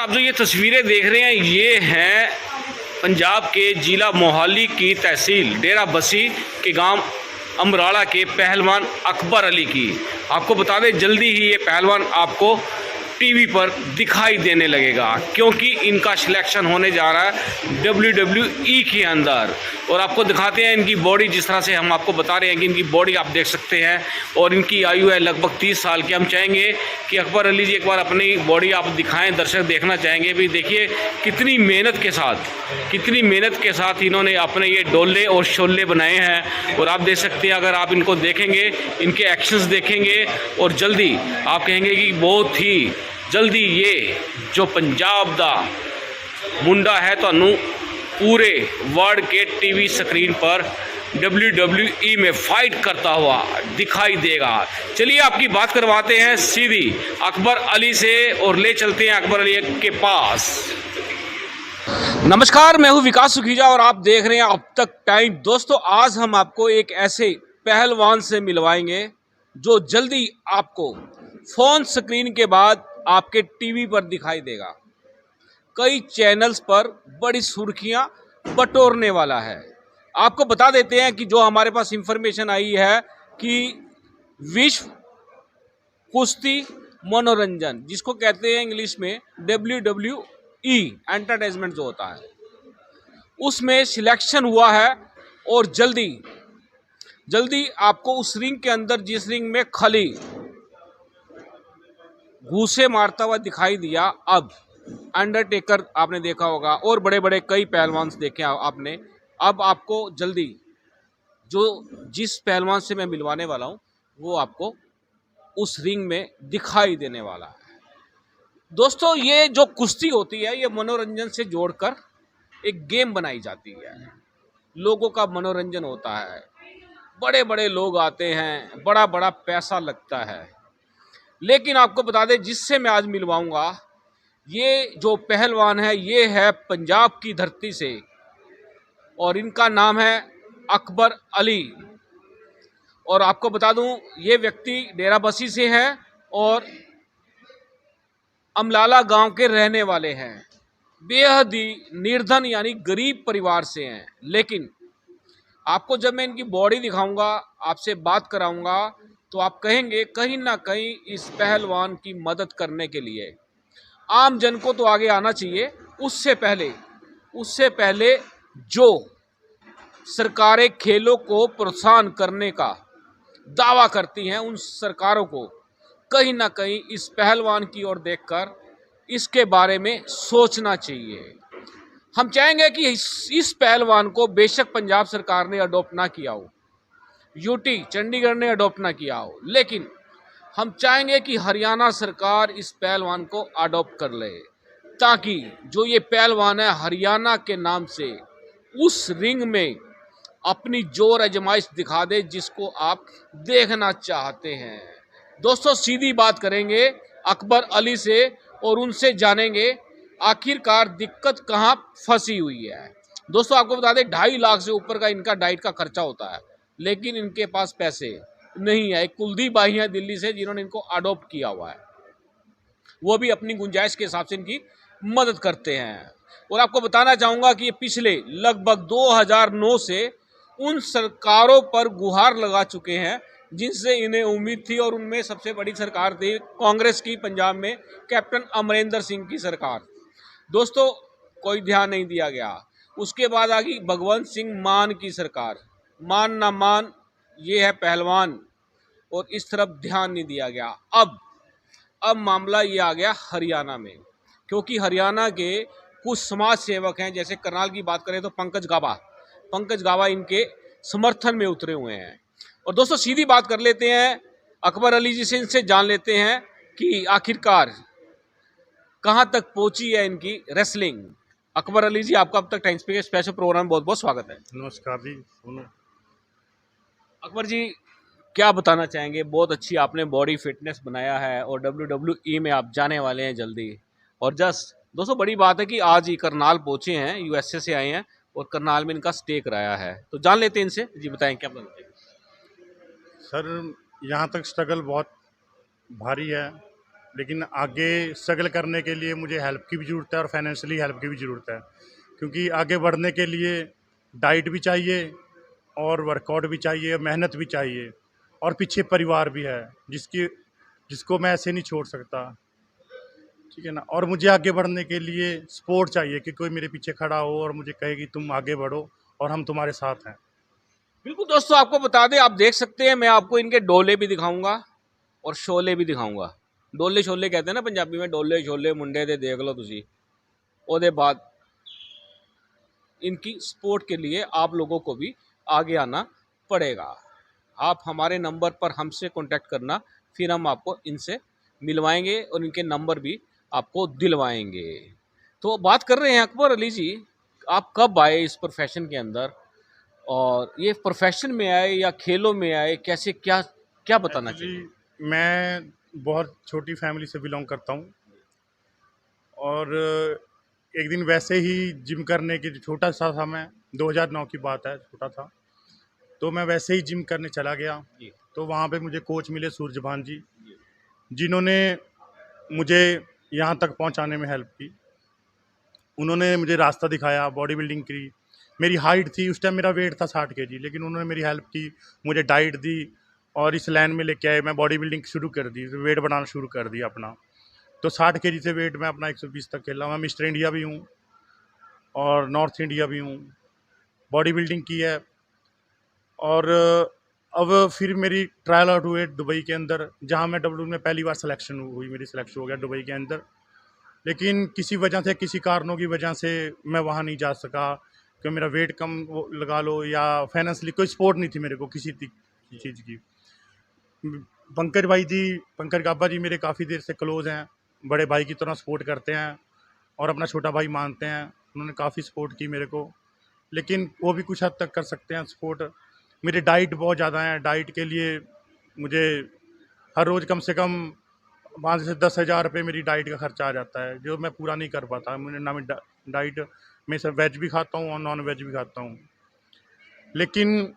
आप जो ये तस्वीरें देख रहे हैं ये हैं पंजाब के जिला मोहाली की तहसील डेरा बसी के गांव अमराड़ा के पहलवान अकबर अली की। आपको बता दें जल्दी ही ये पहलवान आपको टीवी पर दिखाई देने लगेगा क्योंकि इनका सिलेक्शन होने जा रहा है WWE के अंदर। और आपको दिखाते हैं इनकी बॉडी, जिस तरह से हम आपको बता रहे हैं कि इनकी बॉडी आप देख सकते हैं और इनकी आयु है लगभग 30 साल की। हम चाहेंगे कि अकबर अली जी एक बार अपनी बॉडी आप दिखाएं, दर्शक देखना चाहेंगे भी। देखिए कितनी मेहनत के साथ इन्होंने अपने ये डोले और शोले बनाए हैं। और आप देख सकते हैं, अगर आप इनको देखेंगे, इनके एक्शंस देखेंगे और जल्दी आप कहेंगे कि बहुत ही जल्दी ये जो पंजाब दा मुंडा है तो पूरे वर्ल्ड के टीवी स्क्रीन पर WWE में फाइट करता हुआ दिखाई देगा। चलिए आपकी बात करवाते हैं सीधी अकबर अली से और ले चलते हैं अकबर अली के पास। नमस्कार, मैं हूं विकास सुखीजा और आप देख रहे हैं अब तक टाइम। दोस्तों, आज हम आपको एक ऐसे पहलवान से मिलवाएंगे जो जल्दी आपको फोन स्क्रीन के बाद आपके टीवी पर दिखाई देगा। कई चैनल्स पर बड़ी सुर्खियां बटोरने वाला है। आपको बता देते हैं कि जो हमारे पास इंफॉर्मेशन आई है कि विश्व कुश्ती मनोरंजन, जिसको कहते हैं इंग्लिश में WWE एंटरटेनमेंट जो होता है, उसमें सिलेक्शन हुआ है और जल्दी आपको उस रिंग के अंदर, जिस रिंग में खली घूसे मारता हुआ दिखाई दिया, अब अंडरटेकर आपने देखा होगा और बड़े बड़े कई पहलवान देखे आपने। अब आपको जल्दी जिस पहलवान से मैं मिलवाने वाला हूं वो आपको उस रिंग में दिखाई देने वाला है। दोस्तों, ये जो कुश्ती होती है ये मनोरंजन से जोड़कर एक गेम बनाई जाती है। लोगों का मनोरंजन होता है, बड़े बड़े लोग आते हैं, बड़ा बड़ा पैसा लगता है। लेकिन आपको बता दें जिससे मैं आज मिलवाऊंगा, ये जो पहलवान है ये है पंजाब की धरती से और इनका नाम है अकबर अली। और आपको बता दूं ये व्यक्ति डेरा बसी से है और अमलाला गांव के रहने वाले हैं। बेहद ही निर्धन यानी गरीब परिवार से हैं। लेकिन आपको जब मैं इनकी बॉडी दिखाऊंगा, आपसे बात कराऊंगा, तो आप कहेंगे कहीं ना कहीं इस पहलवान की मदद करने के लिए आम जन को तो आगे आना चाहिए। उससे पहले जो सरकारें खेलों को प्रोत्साहन करने का दावा करती हैं, उन सरकारों को कहीं ना कहीं इस पहलवान की ओर देखकर इसके बारे में सोचना चाहिए। हम चाहेंगे कि इस पहलवान को बेशक पंजाब सरकार ने अडॉप्ट ना किया हो, यूटी चंडीगढ़ ने अडॉप्ट ना किया हो, लेकिन हम चाहेंगे कि हरियाणा सरकार इस पहलवान को अडॉप्ट कर ले, ताकि जो ये पहलवान है हरियाणा के नाम से उस रिंग में अपनी जोर आजमाइश दिखा दे जिसको आप देखना चाहते हैं। दोस्तों, सीधी बात करेंगे अकबर अली से और उनसे जानेंगे आखिरकार दिक्कत कहाँ फंसी हुई है। दोस्तों, आपको बता दें 2.5 लाख से ऊपर का इनका डाइट का खर्चा होता है, लेकिन इनके पास पैसे नहीं है। एक कुलदीप भाई हैं दिल्ली से जिन्होंने इनको अडॉप्ट किया हुआ है, वो भी अपनी गुंजाइश के हिसाब से इनकी मदद करते हैं। और आपको बताना चाहूँगा कि ये पिछले लगभग 2009 से उन सरकारों पर गुहार लगा चुके हैं जिनसे इन्हें उम्मीद थी, और उनमें सबसे बड़ी सरकार थी कांग्रेस की पंजाब में कैप्टन अमरिंदर सिंह की सरकार। दोस्तों, कोई ध्यान नहीं दिया गया। उसके बाद आ गई भगवंत सिंह मान की सरकार। मान ना मान, ये है पहलवान, और इस तरफ ध्यान नहीं दिया गया। अब मामला ये आ गया हरियाणा में, क्योंकि हरियाणा के कुछ समाज सेवक हैं। जैसे करनाल की बात करें तो पंकज गावा इनके समर्थन में उतरे हुए हैं। और दोस्तों, सीधी बात कर लेते हैं अकबर अली जी से, इनसे जान लेते हैं कि आखिरकार कहां तक पहुंची है इनकी रेसलिंग। अकबर अली जी, आपका अब तक टाइम स्पेशल प्रोग्राम बहुत बहुत स्वागत है। नमस्कार जी। अकबर जी, क्या बताना चाहेंगे? बहुत अच्छी आपने बॉडी फिटनेस बनाया है और WWE में आप जाने वाले हैं जल्दी। और दोस्तों, बड़ी बात है कि आज ही करनाल पहुंचे हैं, USA से आए हैं और करनाल में इनका स्टे कराया है। तो जान लेते हैं इनसे। जी बताएं, क्या बताते हैं? सर, यहाँ तक स्ट्रगल बहुत भारी है। लेकिन आगे स्ट्रगल करने के लिए मुझे हेल्प की भी ज़रूरत है और फाइनेंशियली हेल्प की भी ज़रूरत है, क्योंकि आगे बढ़ने के लिए डाइट भी चाहिए और वर्कआउट भी चाहिए, मेहनत भी चाहिए, और पीछे परिवार भी है जिसको मैं ऐसे नहीं छोड़ सकता, ठीक है ना। और मुझे आगे बढ़ने के लिए सपोर्ट चाहिए कि कोई मेरे पीछे खड़ा हो और मुझे कहे कि तुम आगे बढ़ो और हम तुम्हारे साथ हैं। बिल्कुल दोस्तों, आपको बता दें, आप देख सकते हैं, मैं आपको इनके डोले भी दिखाऊंगा और शोले भी दिखाऊंगा। डोले शोले कहते हैं ना पंजाबी में, डोले शोले मुंडे दे देख लो तुसी। ਉਹਦੇ बाद इनकी सपोर्ट के लिए आप लोगों को भी आगे आना पड़ेगा। आप हमारे नंबर पर हमसे कांटेक्ट करना, फिर हम आपको इनसे मिलवाएंगे और इनके नंबर भी आपको दिलवाएंगे। तो बात कर रहे हैं अकबर अली जी, आप कब आए इस प्रोफेशन के अंदर, और ये प्रोफेशन में आए या खेलों में आए, कैसे, क्या क्या बताना एक्चुअली चाहिए? मैं बहुत छोटी फैमिली से बिलोंग करता हूँ, और एक दिन वैसे ही जिम करने की, छोटा सा था मैं, 2009 की बात है, छोटा था, तो मैं वैसे ही जिम करने चला गया। जी। तो वहाँ पे मुझे कोच मिले, सूरजभान जी, जी। जिन्होंने मुझे यहाँ तक पहुँचाने में हेल्प की। उन्होंने मुझे रास्ता दिखाया, बॉडी बिल्डिंग की। मेरी हाइट थी उस टाइम, मेरा वेट था 60 kg, लेकिन उन्होंने मेरी हेल्प की, मुझे डाइट दी और इस लाइन में लेके आए। मैं बॉडी बिल्डिंग शुरू कर दी, वेट बढ़ाना शुरू कर दिया अपना। तो 60 kg से वेट मैं अपना 120 तक खेला। मैं मिस्टर इंडिया भी हूँ और नॉर्थ इंडिया भी हूँ, बॉडी बिल्डिंग की है। और अब फिर मेरी ट्रायल आउट हुए दुबई के अंदर, जहाँ मैं डब्ल्यू में पहली बार सिलेक्शन हुई, मेरी सिलेक्शन हो गया दुबई के अंदर। लेकिन किसी वजह से, किसी कारणों की वजह से मैं वहाँ नहीं जा सका, कि मेरा वेट कम लगा लो, या फाइनेंशली कोई सपोर्ट नहीं थी मेरे को किसी चीज़ की। पंकज भाई जी, पंकज गाबा जी मेरे काफ़ी देर से क्लोज हैं, बड़े भाई की तरह सपोर्ट करते हैं और अपना छोटा भाई मानते हैं। उन्होंने काफ़ी सपोर्ट की मेरे को, लेकिन वो भी कुछ हद तक कर सकते हैं सपोर्ट। मेरी डाइट बहुत ज़्यादा है, डाइट के लिए मुझे हर रोज़ कम से कम 5 से 10 हज़ार रुपये मेरी डाइट का खर्चा आ जाता है, जो मैं पूरा नहीं कर पाता। मैंने ना, मैं डाइट में से वेज भी खाता हूँ और नॉन वेज भी खाता हूँ। लेकिन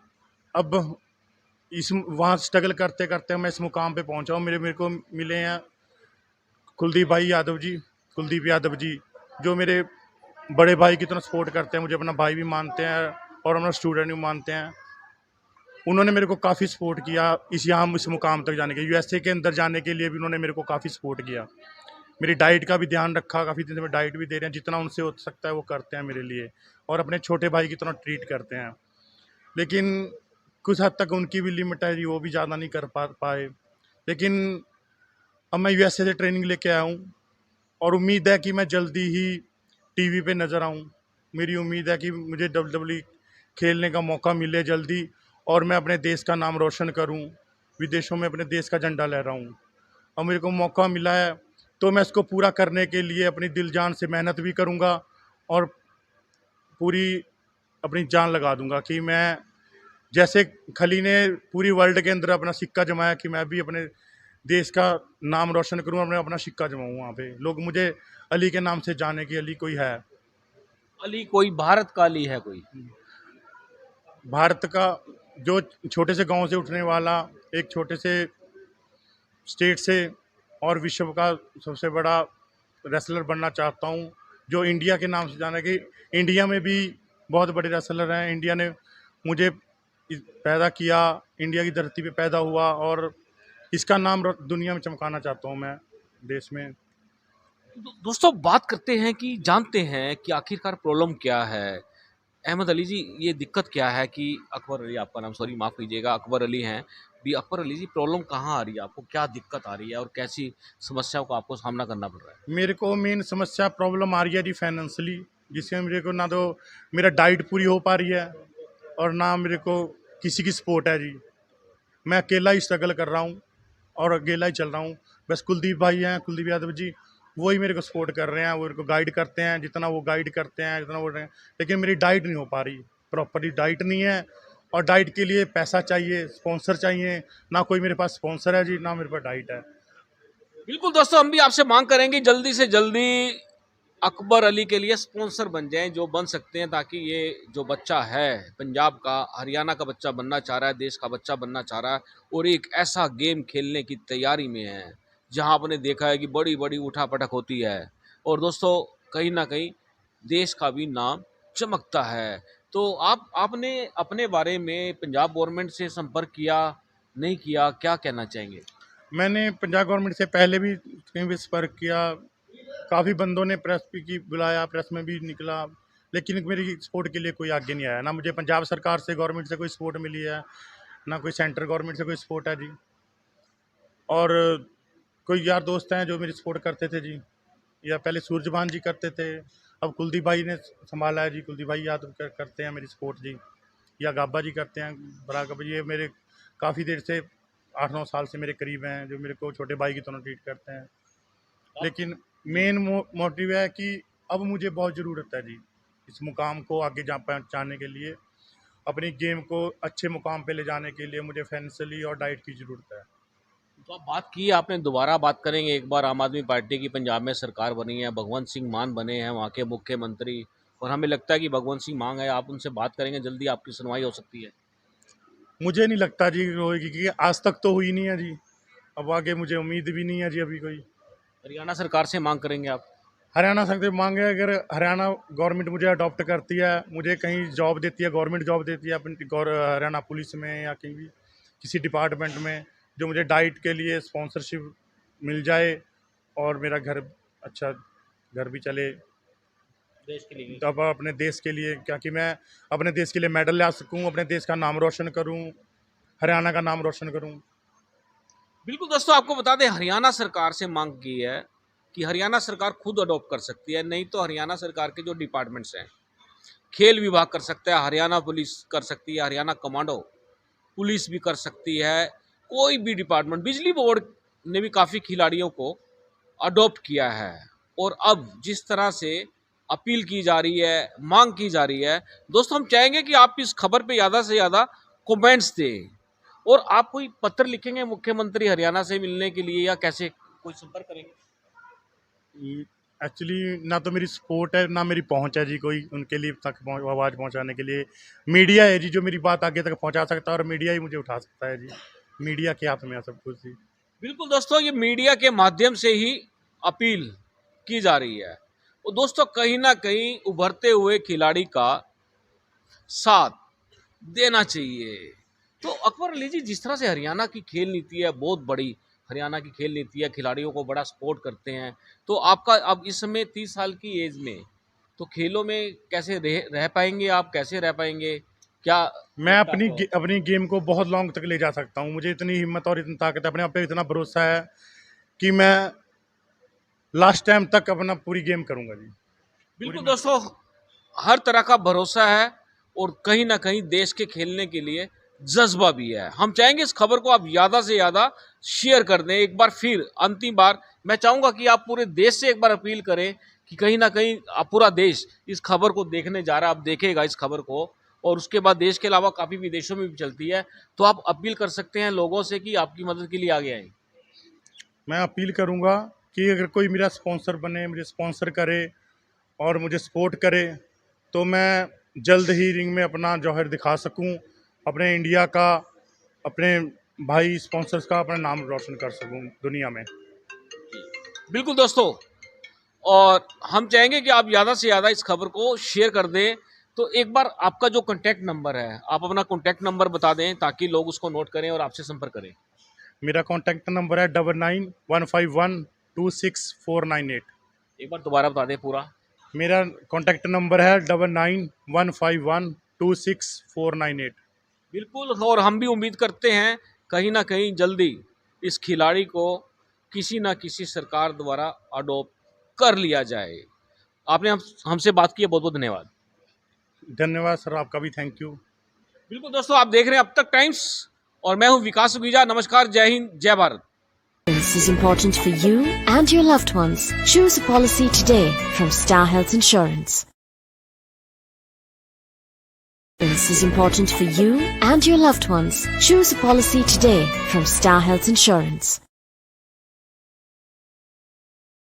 अब इस वहाँ स्ट्रगल करते करते मैं इस मुकाम पे पहुँचा हूँ। मेरे मेरे को मिले हैं कुलदीप भाई यादव जी, कुलदीप यादव जी, जो मेरे बड़े भाई की तरह सपोर्ट करते हैं, मुझे अपना भाई भी मानते हैं और अपना स्टूडेंट भी मानते हैं। उन्होंने मेरे को काफ़ी सपोर्ट किया इस मुकाम तक जाने के, यूएसए के अंदर जाने के लिए भी उन्होंने मेरे को काफ़ी सपोर्ट किया। मेरी डाइट का भी ध्यान रखा, काफ़ी दिन से मैं डाइट भी दे रहे हैं, जितना उनसे हो सकता है वो करते हैं मेरे लिए, और अपने छोटे भाई की तरह ट्रीट करते हैं। लेकिन कुछ हद तक उनकी भी लिमिट है जी, वो भी ज़्यादा नहीं कर पाए। लेकिन अब मैं यूएसए से ट्रेनिंग लेके आया हूँ और उम्मीद है कि मैं जल्दी ही टीवी पे नज़र आऊँ। मेरी उम्मीद है कि मुझे WWE खेलने का मौका मिले जल्दी, और मैं अपने देश का नाम रोशन करूँ, विदेशों में अपने देश का झंडा लहराऊँ। और मेरे को मौका मिला है तो मैं इसको पूरा करने के लिए अपनी दिल जान से मेहनत भी करूँगा और पूरी अपनी जान लगा दूंगा, कि मैं, जैसे खली ने पूरी वर्ल्ड के अंदर अपना सिक्का जमाया, कि मैं भी अपने देश का नाम रोशन करूँ, अपने अपना सिक्का जमाऊँ। वहाँ पे लोग मुझे अली के नाम से जाने, कि अली कोई है। अली कोई भारत का अली है कोई? भारत का, जो छोटे से गांव से उठने वाला, एक छोटे से स्टेट से, और विश्व का सबसे बड़ा रेसलर बनना चाहता हूँ, जो इंडिया के नाम से जाना, कि इंडिया में भी बहुत बड़े रेसलर हैं। इंडिया ने मुझे पैदा किया, इंडिया की धरती पे पैदा हुआ, और इसका नाम दुनिया में चमकाना चाहता हूँ मैं, देश में। दोस्तों, बात करते हैं कि जानते हैं कि आखिरकार प्रॉब्लम क्या है। अहमद अली जी, ये दिक्कत क्या है कि अकबर अली आपका नाम, सॉरी माफ़ कीजिएगा, अकबर अली हैं भी। अकबर अली जी, प्रॉब्लम कहाँ आ रही है आपको, क्या दिक्कत आ रही है और कैसी समस्याओं का आपको सामना करना पड़ रहा है? मेरे को मेन समस्या प्रॉब्लम आ रही है जी फाइनेंशियली, जिससे मेरे को ना तो मेरा डाइट पूरी हो पा रही है और ना मेरे को किसी की सपोर्ट है जी। मैं अकेला ही स्ट्रगल कर रहा हूँ और अकेला ही चल रहा हूँ। बस कुलदीप भाई हैं, कुलदीप यादव जी, वही मेरे को सपोर्ट कर रहे हैं, वो मेरे को गाइड करते हैं, जितना वो गाइड करते हैं, जितना वो, लेकिन मेरी डाइट नहीं हो पा रही, प्रॉपरली डाइट नहीं है। और डाइट के लिए पैसा चाहिए, स्पॉन्सर चाहिए, ना कोई मेरे पास स्पॉन्सर है जी, ना मेरे पास डाइट है। बिल्कुल दोस्तों, हम भी आपसे मांग करेंगे जल्दी से जल्दी अकबर अली के लिए स्पॉन्सर बन जाएं, जो बन सकते हैं, ताकि ये जो बच्चा है पंजाब का, हरियाणा का बच्चा बनना चाह रहा है, देश का बच्चा बनना चाह रहा है और एक ऐसा गेम खेलने की तैयारी में है जहां आपने देखा है कि बड़ी बड़ी उठापटक होती है और दोस्तों कहीं ना कहीं देश का भी नाम चमकता है। तो आपने अपने बारे में पंजाब गवर्नमेंट से संपर्क किया, नहीं किया, क्या कहना चाहेंगे? मैंने पंजाब गवर्नमेंट से पहले भी कहीं भी संपर्क किया, काफ़ी बंदों ने प्रेस भी की बुलाया, प्रेस में भी निकला, लेकिन मेरी सपोर्ट के लिए कोई आगे नहीं आया। ना मुझे पंजाब सरकार से, गवर्नमेंट से कोई सपोर्ट मिली है, ना कोई सेंट्रल गवर्नमेंट से कोई सपोर्ट है जी। और कोई यार दोस्त हैं जो मेरी सपोर्ट करते थे जी, या पहले सूरजभान जी करते थे, अब कुलदीप भाई ने संभाला है जी, कुलदीप भाई यादव करते हैं मेरी सपोर्ट जी, या गाबा जी करते हैं, बराबर। ये मेरे काफ़ी देर से 8-9 साल से मेरे करीब हैं, जो मेरे को छोटे भाई की तरह ट्रीट करते हैं। लेकिन मेन मोटिव है कि अब मुझे बहुत ज़रूरत है जी इस मुकाम को आगे पहुँचाने के लिए, अपनी गेम को अच्छे मुकाम पे ले जाने के लिए मुझे फाइनेंशियली और डाइट की ज़रूरत है। तो आप बात की, आपने दोबारा बात करेंगे, एक बार आम आदमी पार्टी की पंजाब में सरकार बनी है, भगवंत सिंह मान बने हैं वहाँ के मुख्यमंत्री, और हमें लगता है कि भगवंत सिंह मान है, आप उनसे बात करेंगे, जल्दी आपकी सुनवाई हो सकती है। मुझे नहीं लगता जी होगी, क्योंकि आज तक तो हुई नहीं है जी, अब आगे मुझे उम्मीद भी नहीं है जी अभी कोई। हरियाणा सरकार से मांग करेंगे आप? हरियाणा से मांगे, अगर हरियाणा गवर्नमेंट मुझे अडॉप्ट करती है, मुझे कहीं जॉब देती है, गवर्नमेंट जॉब देती है अपनी हरियाणा पुलिस में या कहीं भी किसी डिपार्टमेंट में, जो मुझे डाइट के लिए स्पॉन्सरशिप मिल जाए और मेरा घर अच्छा घर भी चले, देश के लिए। तब अपने देश के लिए, क्या कि मैं अपने देश के लिए मेडल ला सकूं, अपने देश का नाम रोशन करूं, हरियाणा का नाम रोशन करूं। बिल्कुल दोस्तों, आपको बता दें, हरियाणा सरकार से मांग की है कि हरियाणा सरकार खुद अडॉप्ट कर सकती है, नहीं तो हरियाणा सरकार के जो डिपार्टमेंट्स हैं, खेल विभाग कर सकता है, हरियाणा पुलिस कर सकती है, हरियाणा कमांडो पुलिस भी कर सकती है, कोई भी डिपार्टमेंट, बिजली बोर्ड ने भी काफ़ी खिलाड़ियों को अडॉप्ट किया है। और अब जिस तरह से अपील की जा रही है, मांग की जा रही है, दोस्तों हम चाहेंगे कि आप इस खबर पे ज़्यादा से ज़्यादा कमेंट्स दें, और आप कोई पत्र लिखेंगे मुख्यमंत्री हरियाणा से मिलने के लिए, या कैसे कोई संपर्क करेंगे? एक्चुअली ना तो मेरी सपोर्ट है, ना मेरी पहुंच है जी कोई उनके लिए तक आवाज़ पहुंचाने के लिए। मीडिया है जी जो मेरी बात आगे तक पहुंचा सकता है, और मीडिया ही मुझे उठा सकता है जी, मीडिया के हाथ में है सब कुछ जी। बिल्कुल दोस्तों, ये मीडिया के माध्यम से ही अपील की जा रही है। और दोस्तों कहीं ना कहीं उभरते हुए खिलाड़ी का साथ देना चाहिए। तो अकबर अली जी, जिस तरह से हरियाणा की खेल नीति है, बहुत बड़ी हरियाणा की खेल नीति है, खिलाड़ियों को बड़ा सपोर्ट करते हैं, तो आपका अब इस समय 30 साल की एज में तो खेलों में कैसे रह पाएंगे आप, कैसे रह पाएंगे, क्या मैं लगता है आपको? अपनी गेम को बहुत लॉन्ग तक ले जा सकता हूँ, मुझे इतनी हिम्मत और इतनी ताकत है, अपने आप पे इतना भरोसा है कि मैं लास्ट टाइम तक अपना पूरी गेम करूँगा जी। बिल्कुल दोस्तों, हर तरह का भरोसा है, और कहीं ना कहीं देश के खेलने के लिए जज्बा भी है। हम चाहेंगे इस खबर को आप ज़्यादा से ज़्यादा शेयर कर दें। एक बार फिर अंतिम बार मैं चाहूँगा कि आप पूरे देश से एक बार अपील करें कि कहीं ना कहीं पूरा देश इस खबर को देखने जा रहा है, आप देखेगा इस खबर को, और उसके बाद देश के अलावा काफ़ी विदेशों में भी चलती है, तो आप अपील कर सकते हैं लोगों से कि आपकी मदद के लिए आगे आएँ। मैं अपील करूँगा कि अगर कोई मेरा स्पॉन्सर बने, मुझे स्पॉन्सर करे और मुझे सपोर्ट करे, तो मैं जल्द ही रिंग में अपना जौहर दिखा सकूं, अपने इंडिया का, अपने भाई स्पॉन्सर्स का अपना नाम रोशन कर सकूं दुनिया में। बिल्कुल दोस्तों, और हम चाहेंगे कि आप ज़्यादा से ज़्यादा इस खबर को शेयर कर दें। तो एक बार आपका जो कॉन्टैक्ट नंबर है, आप अपना कॉन्टैक्ट नंबर बता दें ताकि लोग उसको नोट करें और आपसे संपर्क करें। मेरा कॉन्टैक्ट नंबर है 9915126498। एक बार दोबारा बता दें पूरा। मेरा कॉन्टैक्ट नंबर है 9915126498। बिल्कुल, और हम भी उम्मीद करते हैं कहीं ना कहीं जल्दी इस खिलाड़ी को किसी ना किसी सरकार द्वारा अडॉप्ट कर लिया जाए। आपने हमसे बात की है, बहुत बहुत धन्यवाद। धन्यवाद सर, आपका भी थैंक यू। बिल्कुल दोस्तों, आप देख रहे हैं अब तक टाइम्स, और मैं हूं विकास सुगीजा। नमस्कार, जय हिंद, जय Bharat. This is important for you and your loved ones. Choose a policy today from Star Health Insurance. This is important for you and your loved ones. Choose a policy today from Star Health Insurance.